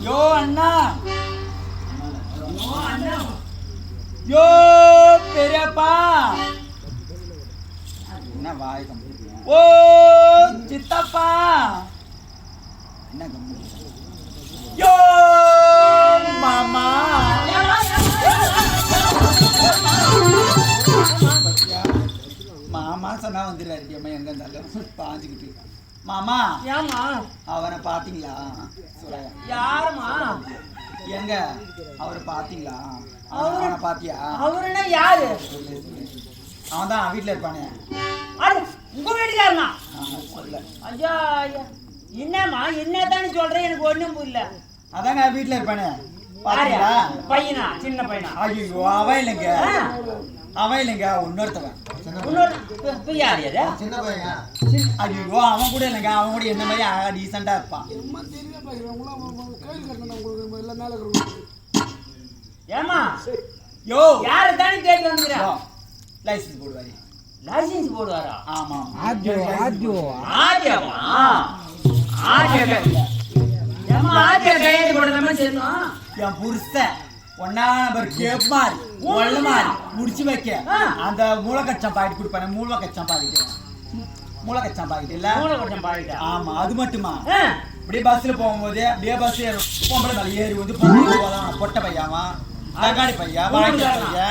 யோ அண்ணா, யோ பெரியப்பா, என்ன வாய் ஓ சித்தப்பா, என்ன யோ மாமா, மாமா சொன்னா வந்துடுறாரு எங்க இருந்தாலும் பாஞ்சுக்கிட்டு. மாமா, ஏமா அவரை பாத்தீங்களா? யாருமா? எங்க அவரை பாத்தீங்களா? அவரை பாத்தியா? அவருன்னா யாரு? அவன் தான் வீட்டுல இருப்பானே. உங்க வீட்டுக்காரனா? சொல்ல. ஐயா ஐயா, என்னம்மா என்னதானே சொல்றேன், எனக்கு ஒண்ணும் புரியல. அதாங்க வீட்டுல இருப்பானே, பாத்தீங்களா? பையனா? சின்ன பையனா? ஐயோ அவன் இல்லைங்க, அவன் இல்லைங்க, இன்னொருத்தவன். சின்ன பையன். ஐயோ அவன் கூட இல்லைங்க, அவன் கூட என்ன மாதிரி டீசெண்டா இருப்பான். ஏமா யோ யாரு தானே கேட்க வந்துக்கிறா? லைசன்ஸ் போடுவாரு. லைசன்ஸ் போடுவாரா? ஆமா. என் புருஷன் ஒன்னா நம்பர் கேப் மாதிரி ஒள்ள மாதிரி முடிச்சு வைக்க அந்த மூலக்கச்சம் பாக்கெட் கொடுப்பானே, மூலக்கச்சம் பாக்கெட், மூலக்கச்சம் பாக்கெட் இல்ல? ஆமா, அது மட்டுமா? அப்படியே பஸ்ல போகும்போது அப்படியே பஸ் பொம்பளை மேல ஏறி வந்து பொட்டை பையாவா, தக்காளி பையா, வாங்கி பையா,